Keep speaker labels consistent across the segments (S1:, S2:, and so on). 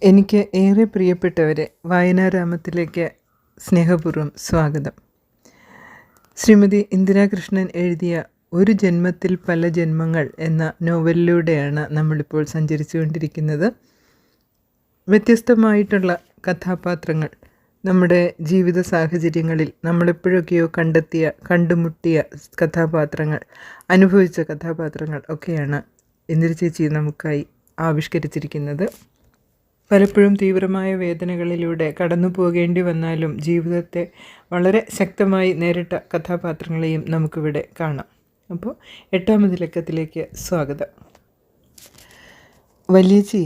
S1: എനിക്ക് ഏറെ പ്രിയപ്പെട്ടവരെ, വായനാരാമത്തിലേക്ക് സ്നേഹപൂർവ്വം സ്വാഗതം. ശ്രീമതി ഇന്ദിരാകൃഷ്ണൻ എഴുതിയ ഒരു ജന്മത്തിൽ പല ജന്മങ്ങൾ എന്ന നോവലിലൂടെയാണ് നമ്മളിപ്പോൾ സഞ്ചരിച്ചുകൊണ്ടിരിക്കുന്നത്. വ്യത്യസ്തമായിട്ടുള്ള കഥാപാത്രങ്ങൾ, നമ്മുടെ ജീവിത സാഹചര്യങ്ങളിൽ നമ്മളെപ്പോഴൊക്കെയോ കണ്ടുമുട്ടിയ കഥാപാത്രങ്ങൾ, അനുഭവിച്ച കഥാപാത്രങ്ങൾ ഒക്കെയാണ് ഇന്ദിര ചേച്ചി നമുക്കായി ആവിഷ്കരിച്ചിരിക്കുന്നത്. പലപ്പോഴും തീവ്രമായ വേദനകളിലൂടെ കടന്നു പോകേണ്ടി വന്നാലും ജീവിതത്തെ വളരെ ശക്തമായി നേരിട്ട കഥാപാത്രങ്ങളെയും നമുക്കിവിടെ കാണാം. അപ്പോൾ 8ാമത് ലക്കത്തിലേക്ക് സ്വാഗതം. വലിയച്ചി,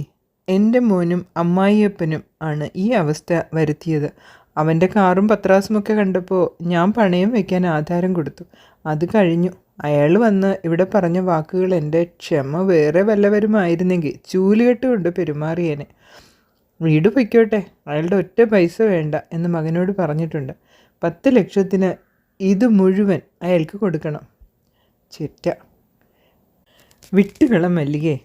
S1: എൻ്റെ മോനും അമ്മായിയപ്പനും ആണ് ഈ അവസ്ഥ വരുത്തിയത്. അവൻ്റെ കാറും പത്രാസുമൊക്കെ കണ്ടപ്പോൾ ഞാൻ പണയം വയ്ക്കാൻ ആധാരം കൊടുത്തു. അത് കഴിഞ്ഞു. അയാൾ വന്ന് ഇവിടെ പറഞ്ഞ വാക്കുകൾ എൻ്റെ ക്ഷമ വേറെ വല്ലവരുമായിരുന്നെങ്കിൽ ചൂലുകെട്ട് കൊണ്ട് പെരുമാറിയേനെ. വീട് പൊയ്ക്കോട്ടെ, അയാളുടെ ഒറ്റ പൈസ വേണ്ട എന്ന് മകനോട് പറഞ്ഞിട്ടുണ്ട്. 10 ലക്ഷത്തിന് ഇത് മുഴുവൻ അയാൾക്ക് കൊടുക്കണം. ചെറ്റ വിട്ടുകളം മല്ലികേ.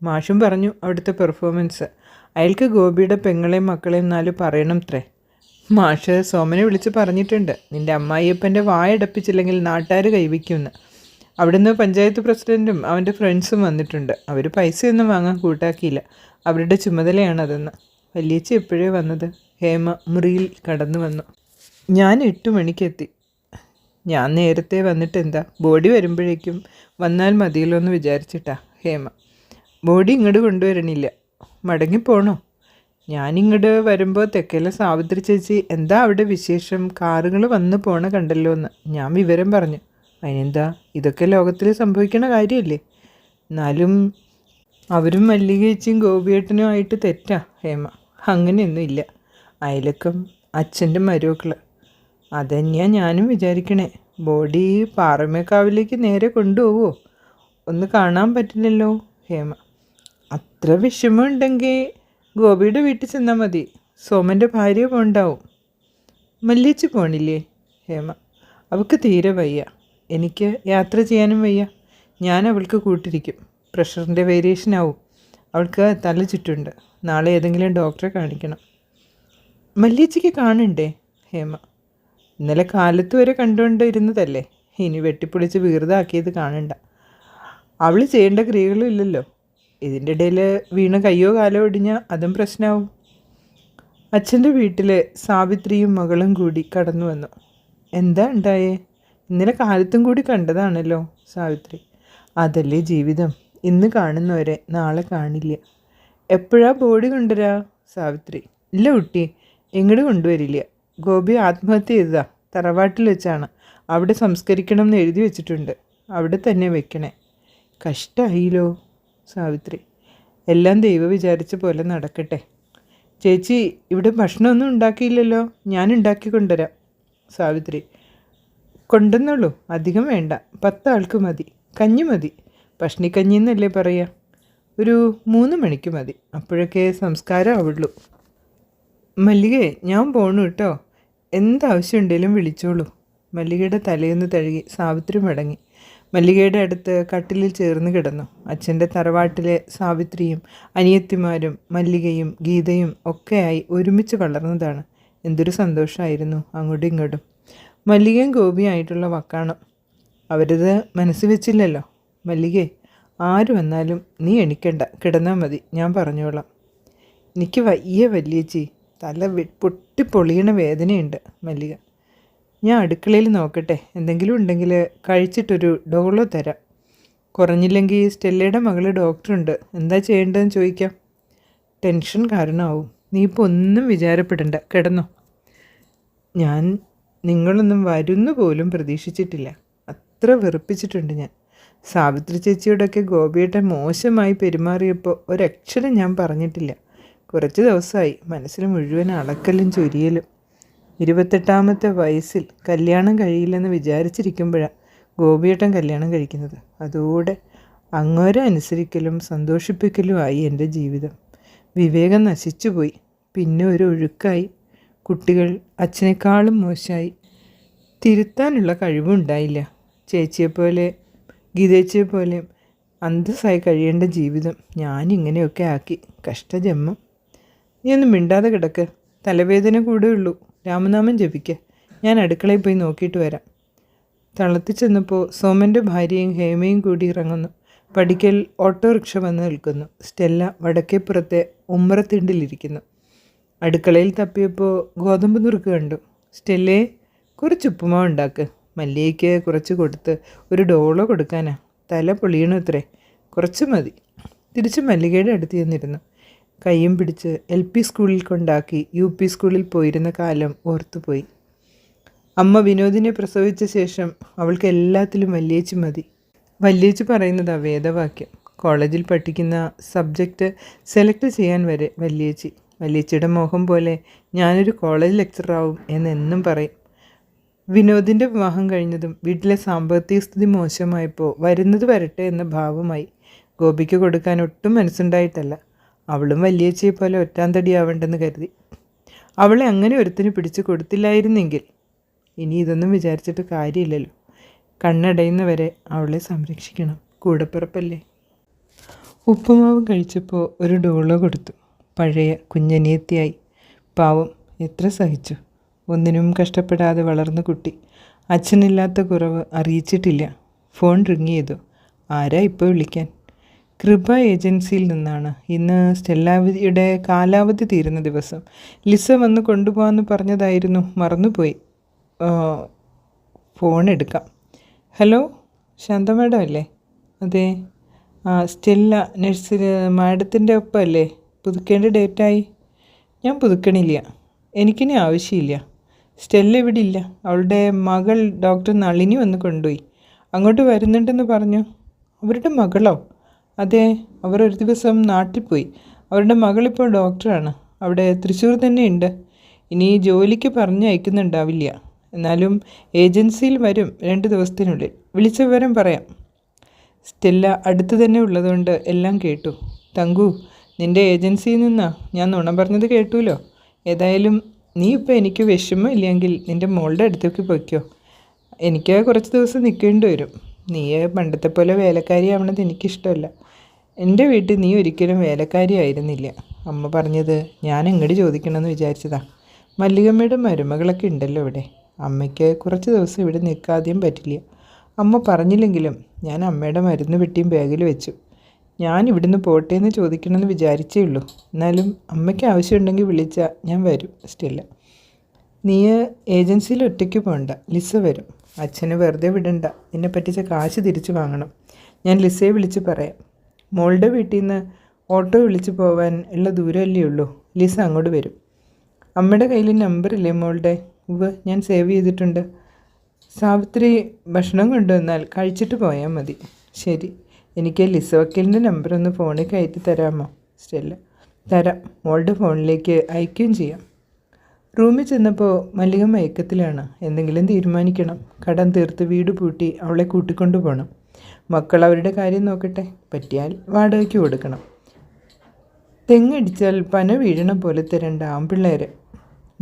S1: മാഷും പറഞ്ഞു അവിടുത്തെ പെർഫോമൻസ്. അയാൾക്ക് ഗോപിയുടെ പെങ്ങളെയും മക്കളെയും 4 പറയണത്രേ. മാഷ് സോമനെ വിളിച്ച് പറഞ്ഞിട്ടുണ്ട്, നിൻ്റെ അമ്മായിയപ്പൻ്റെ വായടപ്പിച്ചില്ലെങ്കിൽ നാട്ടുകാർ കൈവയ്ക്കുമെന്ന്. അവിടുന്ന് പഞ്ചായത്ത് പ്രസിഡൻറ്റും അവൻ്റെ ഫ്രണ്ട്സും വന്നിട്ടുണ്ട്. അവർ പൈസയൊന്നും വാങ്ങാൻ കൂട്ടാക്കിയില്ല. അവരുടെ ചുമതലയാണതെന്ന്. വലിയച്ചി എപ്പോഴേ വന്നത്? ഹേമ മുറിയിൽ കടന്നു വന്നു. ഞാൻ 8 മണിക്കെത്തി. ഞാൻ നേരത്തെ വന്നിട്ട് എന്താ, ബോഡി വരുമ്പോഴേക്കും വന്നാൽ മതിയല്ലോ എന്ന് വിചാരിച്ചിട്ടാ. ഹേമ, ബോഡി ഇങ്ങോട്ട് കൊണ്ടുവരണില്ല, മടങ്ങിപ്പോണോ? ഞാനിങ്ങോട്ട് വരുമ്പോൾ തെക്കേലെ സാവിത്രി ചേച്ചി എന്താ അവിടെ വിശേഷം, കാറുകൾ വന്ന് പോണ കണ്ടല്ലോ എന്ന് ഞാൻ വിവരം പറഞ്ഞു. അതിനെന്താ, ഇതൊക്കെ ലോകത്തിൽ സംഭവിക്കണ കാര്യമല്ലേ? എന്നാലും അവരും മല്ലികേച്ചിയും ഗോപിയേട്ടനുമായിട്ട് തെറ്റാ ഹേമ. അങ്ങനെയൊന്നും ഇല്ല. അയലക്കം അച്ഛൻ്റെ മരുമക്കൾ, അതന്നെയാണ് ഞാനും വിചാരിക്കണേ. ബോഡി പാറമേക്കാവിലേക്ക് നേരെ കൊണ്ടുപോകുമോ? ഒന്ന് കാണാൻ പറ്റില്ലല്ലോ ഹേമ. അത്ര വിഷമമുണ്ടെങ്കിൽ ഗോപിയുടെ വീട്ടിൽ ചെന്നാൽ മതി. സോമൻ്റെ ഭാര്യ പോണ്ടാവും. മല്ലിച്ച് പോണില്ലേ ഹേമ? അവൾക്ക് തീരെ വയ്യ. എനിക്ക് യാത്ര ചെയ്യാനും വയ്യ. ഞാൻ അവൾക്ക് കൂട്ടിരിക്കും. പ്രഷറിൻ്റെ വേരിയേഷൻ ആവും. അവൾക്ക് തല ചുറ്റുണ്ട്. നാളെ ഏതെങ്കിലും ഡോക്ടറെ കാണിക്കണം. മല്ലിയച്ചിക്ക് കാണണ്ടേ ഹേമ? ഇന്നലെ കാലത്ത് വരെ കണ്ടുകൊണ്ടിരുന്നതല്ലേ, ഇനി വെട്ടിപ്പൊളിച്ച് വീർതാക്കിയത് കാണണ്ട. അവൾ ചെയ്യേണ്ട ക്രിയകളും ഇല്ലല്ലോ. ഇതിൻ്റെ ഇടയിൽ വീണ കയ്യോ കാലോ ഒടിഞ്ഞാൽ അതും പ്രശ്നമാവും. അച്ഛൻ്റെ വീട്ടിൽ സാവിത്രിയും മകളും കൂടി കടന്നു വന്നു. എന്താ ഉണ്ടായേ? ഇന്നലെ കാലത്തും കൂടി കണ്ടതാണല്ലോ സാവിത്രി. അതല്ലേ ജീവിതം, ഇന്ന് കാണുന്നവരെ നാളെ കാണില്ല. എപ്പോഴാ ബോഡി കൊണ്ടുവരാ സാവിത്രി? ഇല്ല കുട്ടി, എങ്ങോട്ട് കൊണ്ടുവരില്ല. ഗോപി ആത്മഹത്യ ചെയ്തതാ. തറവാട്ടിൽ വെച്ചാണ്. അവിടെ സംസ്കരിക്കണം എന്ന് എഴുതി വെച്ചിട്ടുണ്ട്. അവിടെ തന്നെ വെക്കണേ. കഷ്ടമായില്ലോ സാവിത്രി. എല്ലാം ദൈവം വിചാരിച്ച പോലെ നടക്കട്ടെ. ചേച്ചി, ഇവിടെ ഭക്ഷണമൊന്നും ഉണ്ടാക്കിയില്ലല്ലോ. ഞാൻ ഉണ്ടാക്കി കൊണ്ടുവരാം. സാവിത്രി, കൊണ്ടുവന്നുള്ളൂ, അധികം വേണ്ട. 10 ആൾക്ക് മതി. കഞ്ഞി മതി. ഭക്ഷണിക്കഞ്ഞി എന്നല്ലേ പറയുക. ഒരു 3 മണിക്ക് മതി. അപ്പോഴൊക്കെ സംസ്കാരം ആവുള്ളൂ. മല്ലികേ, ഞാൻ പോണു കേട്ടോ. എന്താവശ്യമുണ്ടെങ്കിലും വിളിച്ചോളൂ. മല്ലികയുടെ തലയൊന്ന് തഴുകി സാവിത്രി മടങ്ങി. മല്ലികയുടെ അടുത്ത് കട്ടിലിൽ ചേർന്ന് കിടന്നു. അച്ഛൻ്റെ തറവാട്ടിലെ സാവിത്രിയും അനിയത്തിമാരും മല്ലികയും ഗീതയും ഒക്കെയായി ഒരുമിച്ച് വളർന്നതാണ്. എന്തൊരു സന്തോഷമായിരുന്നു അങ്ങോട്ടും ഇങ്ങോട്ടും. മല്ലികയും ഗോപിയായിട്ടുള്ള വക്കാണം. അവരത് മനസ്സ് വെച്ചില്ലല്ലോ. മല്ലികേ, ആര് വന്നാലും നീ എണിക്കണ്ട, കിടന്നാൽ മതി, ഞാൻ പറഞ്ഞോളാം. എനിക്ക് വയ്യ വലിയച്ചി, തല പൊട്ടിപ്പൊളിയണ വേദനയുണ്ട്. മല്ലിക, ഞാൻ അടുക്കളയിൽ നോക്കട്ടെ, എന്തെങ്കിലും ഉണ്ടെങ്കിൽ കഴിച്ചിട്ടൊരു ഡോളോ തരാം. കുറഞ്ഞില്ലെങ്കിൽ സ്റ്റെല്ലയുടെ മകൾ ഡോക്ടറുണ്ട്, എന്താ ചെയ്യേണ്ടതെന്ന് ചോദിക്കാം. ടെൻഷൻ കാരണമാവും. നീ ഇപ്പോൾ ഒന്നും വിചാരപ്പെടണ്ട, കിടന്നോ. ഞാൻ നിങ്ങളൊന്നും വരുന്നു പോലും പ്രതീക്ഷിച്ചിട്ടില്ല. അത്ര വെറുപ്പിച്ചിട്ടുണ്ട് ഞാൻ. സാവിത്രി ചേച്ചിയോടൊക്കെ ഗോപിയേട്ടൻ മോശമായി പെരുമാറിയപ്പോൾ ഒരക്ഷരം ഞാൻ പറഞ്ഞിട്ടില്ല. കുറച്ച് ദിവസമായി മനസ്സിൽ മുഴുവൻ അളക്കലും ചൊരിയലും. 28ാമത്തെ വയസ്സിൽ കല്യാണം കഴിയില്ലെന്ന് വിചാരിച്ചിരിക്കുമ്പോഴാണ് ഗോപിയേട്ടൻ കല്യാണം കഴിക്കുന്നത്. അതോടെ അങ്ങോരെ അനുസരിക്കലും സന്തോഷിപ്പിക്കലുമായി എൻ്റെ ജീവിതം. വിവേകം നശിച്ചുപോയി. പിന്നെ ഒരു ഒഴുക്കായി. കുട്ടികൾ അച്ഛനേക്കാളും മോശമായി. തിരുത്താനുള്ള കഴിവുണ്ടായില്ല. ചേച്ചിയെപ്പോലെ നീ ഒന്നും മിണ്ടാതെ കിടക്ക്. തലവേദന കൂടെ ഉള്ളൂ. രാമനാമം ജപിക്ക്. ഞാൻ അടുക്കളയിൽ പോയി നോക്കിയിട്ട് വരാം. തളത്തിൽ ചെന്നപ്പോൾ സോമൻ്റെ ഭാര്യയും ഹേമയും കൂടി ഇറങ്ങുന്നു. പടിക്കൽ ഓട്ടോറിക്ഷ വന്ന് നിൽക്കുന്നു. സ്റ്റെല്ല വടക്കേപ്പുറത്തെ ഉമ്മറത്തിണ്ടിലിരിക്കുന്നു. അടുക്കളയിൽ തപ്പിയപ്പോൾ ഗോതമ്പ് നുറുക്ക് കണ്ടു. സ്റ്റെല്ലേ, കുറച്ച് ഉപ്പുമാവ് ഉണ്ടാക്ക്. മല്ലികയ്ക്ക് കുറച്ച് കൊടുത്ത് ഒരു ഡോളോ കൊടുക്കാനാ. തല പൊളിയണു അത്രേ. കുറച്ച് മതി. തിരിച്ച് മല്ലികയുടെ അടുത്ത് ചെന്നിരുന്നു. കയ്യും പിടിച്ച് LP സ്കൂളിൽ കൊണ്ടാക്കി UP സ്കൂളിൽ പോയിരുന്ന കാലം ഓർത്തുപോയി. അമ്മ വിനോദിനെ പ്രസവിച്ച ശേഷം അവൾക്ക് എല്ലാത്തിലും വല്യേച്ചി മതി. വല്യേച്ചി പറയുന്നതാ വേദവാക്യം. കോളേജിൽ പഠിക്കുന്ന സബ്ജക്റ്റ് സെലക്ട് ചെയ്യാൻ വരെ വല്യേച്ചി. വല്യേച്ചിയുടെ മോഹം പോലെ ഞാനൊരു കോളേജ് ലെക്ചറാവും എന്നെന്നും പറയും. വിനോദിൻ്റെ വിവാഹം കഴിഞ്ഞതും വീട്ടിലെ സാമ്പത്തിക സ്ഥിതി മോശമായപ്പോൾ വരുന്നത് വരട്ടെ എന്ന ഭാവമായി. ഗോപിക്ക് കൊടുക്കാൻ ഒട്ടും മനസ്സുണ്ടായിട്ടല്ല. അവളും വല്യേച്ചിയെ പോലെ ഒറ്റാന്തടിയാവേണ്ടെന്ന് കരുതി. അവളെ അങ്ങനെ ഒരുത്തിന് പിടിച്ചു കൊടുത്തില്ലായിരുന്നെങ്കിൽ ഇനി ഇതൊന്നും വിചാരിച്ചിട്ട് കാര്യമില്ലല്ലോ. കണ്ണടയുന്നവരെ അവളെ സംരക്ഷിക്കണം. കൂടപ്പിറപ്പല്ലേ. ഉപ്പുമാവ് കഴിച്ചപ്പോൾ ഒരു ഡോളോ കൊടുത്തു. പഴയ കുഞ്ഞനിയത്തിയായി. പാവം, എത്ര സഹിച്ചു. ഒന്നിനും കഷ്ടപ്പെടാതെ വളർന്ന കുട്ടി. അച്ഛനില്ലാത്ത കുറവ് അറിയിച്ചിട്ടില്ല. ഫോൺ റിങ് ചെയ്തു. ആരാ ഇപ്പോൾ വിളിക്കാൻ? കൃപ ഏജൻസിയിൽ നിന്നാണ്. ഇന്ന് സ്റ്റെല്ലാവതിയുടെ കാലാവധി തീരുന്ന ദിവസം. ലിസ വന്ന് കൊണ്ടുപോകാമെന്ന് പറഞ്ഞതായിരുന്നു, മറന്നുപോയി. ഫോൺ എടുക്കാം. ഹലോ, ശാന്ത മാഡം അല്ലേ? അതെ. സ്റ്റെല്ല നഴ്സിൽ മാഡത്തിൻ്റെ ഒപ്പം അല്ലേ? പുതുക്കേണ്ട ഡേറ്റായി. ഞാൻ പുതുക്കണില്ല. എനിക്കിനി ആവശ്യമില്ല. സ്റ്റെല്ല ഇവിടെ ഇല്ല. അവളുടെ മകൾ ഡോക്ടർ നളിനി വന്ന് കൊണ്ടുപോയി. അങ്ങോട്ട് വരുന്നുണ്ടെന്ന് പറഞ്ഞു. അവരുടെ മകളോ? അതെ, അവർ ഒരു ദിവസം നാട്ടിൽ പോയി. അവരുടെ മകളിപ്പോൾ ഡോക്ടറാണ്. അവിടെ തൃശ്ശൂർ തന്നെ ഉണ്ട്. ഇനി ജോലിക്ക് പറഞ്ഞയക്കുന്നുണ്ടാവില്ല. എന്നാലും ഏജൻസിയിൽ വരും 2 ദിവസത്തിനുള്ളിൽ. വിളിച്ച വിവരം പറയാം. സ്റ്റെല്ല അടുത്ത് തന്നെ ഉള്ളതുകൊണ്ട് എല്ലാം കേട്ടു. തങ്കു, നിൻ്റെ ഏജൻസിയിൽ നിന്നാ ഞാൻ നുണ പറഞ്ഞത് കേട്ടുല്ലോ. ഏതായാലും നീ ഇപ്പോൾ എനിക്ക് വിഷമമില്ലെങ്കിൽ നിൻ്റെ മോളുടെ അടുത്തേക്ക് പൊയ്ക്കോ. എനിക്ക് കുറച്ച് ദിവസം നിൽക്കേണ്ടി വരും. നീ പണ്ടത്തെ പോലെ വേലക്കാരി ആവണത് എനിക്കിഷ്ടമല്ല. എൻ്റെ വീട്ടിൽ നീ ഒരിക്കലും വേലക്കാരി ആയിരുന്നില്ല. അമ്മ പറഞ്ഞത് ഞാൻ എങ്ങോട്ട് ചോദിക്കണമെന്ന് വിചാരിച്ചതാ. മല്ലികമ്മയുടെ മരുമകളൊക്കെ ഉണ്ടല്ലോ ഇവിടെ. അമ്മയ്ക്ക് കുറച്ച് ദിവസം ഇവിടെ നിൽക്കാതെയും പറ്റില്ല. അമ്മ പറഞ്ഞില്ലെങ്കിലും ഞാൻ അമ്മയുടെ മരുന്ന് പെട്ടിയും ബാഗിൽ വെച്ചു. ഞാൻ ഇവിടുന്ന് പോട്ടെ എന്ന് ചോദിക്കണമെന്ന് വിചാരിച്ചേ ഉള്ളൂ. എന്നാലും അമ്മയ്ക്ക് ആവശ്യമുണ്ടെങ്കിൽ വിളിച്ചാൽ ഞാൻ വരും. സ്റ്റെല്ല, നീ ഏജൻസിയിൽ ഒറ്റയ്ക്ക് പോകണ്ട. ലിസ വരും. അച്ഛന് വെറുതെ വിടണ്ട. എന്നെ പറ്റിച്ച കാശ് തിരിച്ചു വാങ്ങണം. ഞാൻ ലിസയെ വിളിച്ച് പറയാം. മോളുടെ വീട്ടിൽ നിന്ന് ഓട്ടോ വിളിച്ച് പോവാൻ ഉള്ള ദൂരമല്ലേ ഉള്ളൂ. ലിസ അങ്ങോട്ട് വരും. അമ്മയുടെ കയ്യിൽ നമ്പറില്ലേ മോളുടെ? ഞാൻ സേവ് ചെയ്തിട്ടുണ്ട്. സാവിത്രി ഭക്ഷണം കൊണ്ടുവന്നാൽ കഴിച്ചിട്ട് പോയാൽ മതി. ശരി. എനിക്ക് ലിസ വക്കീലിൻ്റെ നമ്പർ ഒന്ന് ഫോണിൽ കയറ്റി തരാമോ? സ്റ്റെല്ല, തരാം. മോളുടെ ഫോണിലേക്ക് അയക്കുകയും ചെയ്യാം. റൂമിൽ ചെന്നപ്പോൾ മല്ലിക മയക്കത്തിലാണ്. എന്തെങ്കിലും തീരുമാനിക്കണം. കടം തീർത്ത് വീട് പൂട്ടി അവളെ കൂട്ടിക്കൊണ്ടു പോകണം. മക്കൾ അവരുടെ കാര്യം നോക്കട്ടെ. പറ്റിയാൽ വാടകയ്ക്ക് കൊടുക്കണം. തെങ്ങടിച്ചാൽ പന വീഴണ പോലത്തെ 2 ആൺപിള്ളേർ.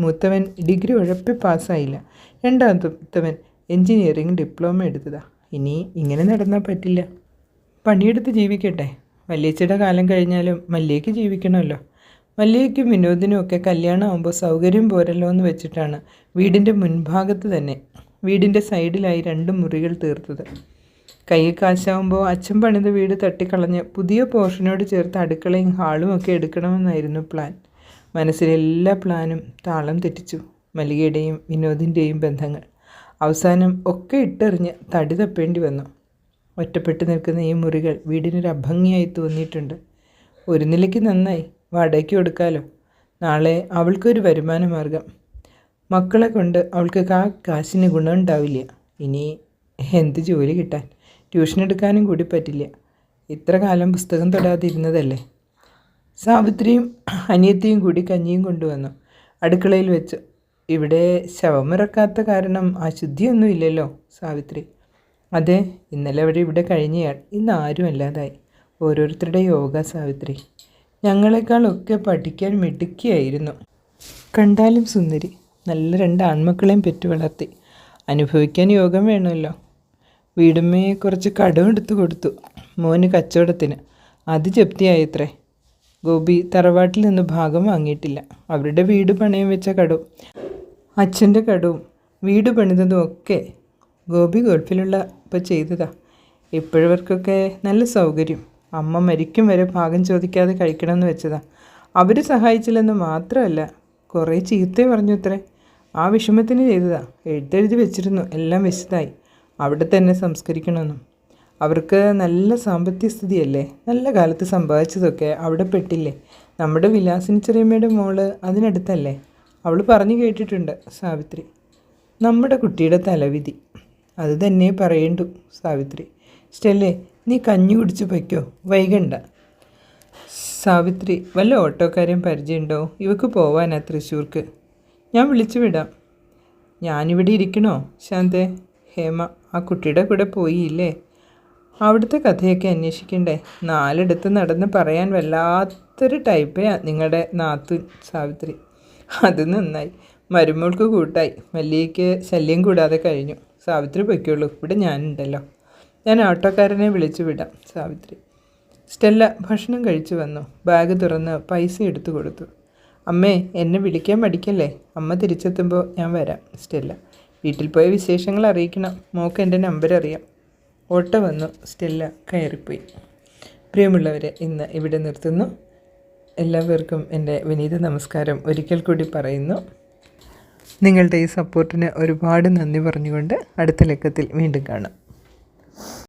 S1: മൂത്തവൻ ഡിഗ്രി ഉഴപ്പി പാസ്സായില്ല. രണ്ടാമത്തവൻ എൻജിനീയറിംഗ് ഡിപ്ലോമ എടുത്തതാ. ഇനി ഇങ്ങനെ നടന്നാൽ പറ്റില്ല. പണിയെടുത്ത് ജീവിക്കട്ടെ. വല്യേച്ചിയുടെ കാലം കഴിഞ്ഞാലും മല്ലികയ്ക്ക് ജീവിക്കണമല്ലോ. മല്ലികയ്ക്കും വിനോദിനും ഒക്കെ കല്യാണം ആകുമ്പോൾ സൗകര്യം പോരല്ലോ എന്ന് വെച്ചിട്ടാണ് വീടിൻ്റെ മുൻഭാഗത്ത് തന്നെ വീടിൻ്റെ സൈഡിലായി 2 മുറികൾ തീർത്തത്. കയ്യിൽ കാശാവുമ്പോൾ അച്ഛൻ പണിത വീട് തട്ടിക്കളഞ്ഞ് പുതിയ പോർഷനോട് ചേർത്ത് അടുക്കളയും ഹാളും ഒക്കെ എടുക്കണമെന്നായിരുന്നു പ്ലാൻ. മനസ്സിലെ എല്ലാ പ്ലാനും താളം തെറ്റിച്ചു മല്ലികയുടെയും വിനോദിൻ്റെയും ബന്ധങ്ങൾ. അവസാനം ഒക്കെ ഇട്ടെറിഞ്ഞ് തടി തപ്പേണ്ടി വന്നു. ഒറ്റപ്പെട്ട് നിൽക്കുന്ന ഈ മുറികൾ വീടിനൊരു അഭംഗിയായി തോന്നിയിട്ടുണ്ട്. ഒരു നിലയ്ക്ക് നന്നായി. വാടകയ്ക്ക് കൊടുക്കാമല്ലോ. നാളെ അവൾക്കൊരു വരുമാന മാർഗം. മക്കളെ കൊണ്ട് അവൾക്ക് കാശിന് ഗുണമുണ്ടാവില്ല. ഇനി എന്ത് ജോലി കിട്ടാൻ? ട്യൂഷൻ എടുക്കാനും കൂടി പറ്റില്ല. ഇത്ര കാലം പുസ്തകം തൊടാതിരുന്നതല്ലേ. സാവിത്രിയും അനിയത്തിയും കൂടി കഞ്ഞിയും കൊണ്ടുവന്നു. അടുക്കളയിൽ വെച്ചു. ഇവിടെ ശവമിറക്കാത്ത കാരണം അശുദ്ധിയൊന്നും ഇല്ലല്ലോ. സാവിത്രി, അതെ, ഇന്നലെ അവിടെ ഇവിടെ കഴിഞ്ഞയാൾ ഇന്ന് ആരും അല്ലാതായി. ഓരോരുത്തരുടെ യോഗ. സാവിത്രി, ഞങ്ങളെക്കാളൊക്കെ പഠിക്കാൻ മിടുക്കിയായിരുന്നു. കണ്ടാലും സുന്ദരി. നല്ല 2 ആൺമക്കളെയും പെറ്റു വളർത്തി. അനുഭവിക്കാൻ യോഗം വേണമല്ലോ. വീടുമ്മയെ കുറച്ച് കടം എടുത്തു കൊടുത്തു മോന് കച്ചവടത്തിന്. അത് ജപ്തിയായത്രേ. ഗോപി തറവാട്ടിൽ നിന്ന് ഭാഗം വാങ്ങിയിട്ടില്ല. അവരുടെ വീട് പണയം വെച്ച കടവും അച്ഛൻ്റെ കടവും വീട് പണിതതും ഒക്കെ ഗോപി ഗൾഫിലുള്ള ഇപ്പോൾ ചെയ്തതാ. ഇപ്പോഴവർക്കൊക്കെ നല്ല സൗകര്യം. അമ്മ മരിക്കും വരെ ഭാഗം ചോദിക്കാതെ കഴിക്കണമെന്ന് വെച്ചതാ. അവർ സഹായിച്ചില്ലെന്ന് മാത്രമല്ല, കുറേ ചീത്ത പറഞ്ഞു അത്രേ. ആ വിഷമത്തിന് ചെയ്തതാ. എഴുത്തെഴുതി വെച്ചിരുന്നു, എല്ലാം വിശദമായി. അവിടെ തന്നെ സംസ്കരിക്കണമെന്നും. അവർക്ക് നല്ല സാമ്പത്തിക സ്ഥിതിയല്ലേ, നല്ല കാലത്ത് സമ്പാദിച്ചതൊക്കെ അവിടെ പെട്ടില്ലേ. നമ്മുടെ വിലാസിനി ചെറിയമ്മയുടെ മോള് അതിനടുത്തല്ലേ. അവൾ പറഞ്ഞു കേട്ടിട്ടുണ്ട് സാവിത്രി. നമ്മുടെ കുട്ടിയുടെ തലവിധി അത് തന്നെ പറയണ്ടു സാവിത്രി. സ്റ്റെല്ലേ, നീ കഞ്ഞി കുടിച്ച് പൊയ്ക്കോ, വൈകണ്ട. സാവിത്രി, വല്ല ഓട്ടോക്കാരെയും പരിചയമുണ്ടോ? ഇവക്ക് പോവാനാ തൃശ്ശൂർക്ക്. ഞാൻ വിളിച്ചു വിടാം. ഞാനിവിടെ ഇരിക്കണോ ശാന്തേ? ഹേമ ആ കുട്ടിയുടെ കൂടെ പോയില്ലേ? അവിടുത്തെ കഥയൊക്കെ അന്വേഷിക്കണ്ടേ? 4 നടന്ന് പറയാൻ വല്ലാത്തൊരു ടൈപ്പയാ നിങ്ങളുടെ നാത്തുൻ സാവിത്രി. അത് നന്നായി, മരുമോൾക്ക് കൂട്ടായി. മല്ലികയ്ക്ക് ശല്യം കൂടാതെ കഴിഞ്ഞു. സാവിത്രി പൊയ്ക്കോളൂ, ഇവിടെ ഞാനുണ്ടല്ലോ. ഞാൻ ഓട്ടോക്കാരനെ വിളിച്ചു വിടാം സാവിത്രി. സ്റ്റെല്ല ഭക്ഷണം കഴിച്ചു വന്നു. ബാഗ് തുറന്ന് പൈസ എടുത്തു കൊടുത്തു. അമ്മേ, എന്നെ വിളിക്കാൻ മടിക്കല്ലേ. അമ്മ തിരിച്ചെത്തുമ്പോൾ ഞാൻ വരാം. സ്റ്റെല്ല, വീട്ടിൽ പോയ വിശേഷങ്ങൾ അറിയിക്കണം. മോക്ക് എൻ്റെ നമ്പർ അറിയാം. ഓട്ടോ വന്നു. സ്റ്റെല്ല കയറിപ്പോയി. പ്രിയമുള്ളവരെ, ഇന്ന് ഇവിടെ നിർത്തുന്നു. എല്ലാവർക്കും എൻ്റെ വിനീത നമസ്കാരം ഒരിക്കൽ കൂടി പറയുന്നു. നിങ്ങളുടെ ഈ സപ്പോർട്ടിന് ഒരുപാട് നന്ദി പറഞ്ഞുകൊണ്ട് അടുത്ത ലക്കത്തിൽ വീണ്ടും കാണാം.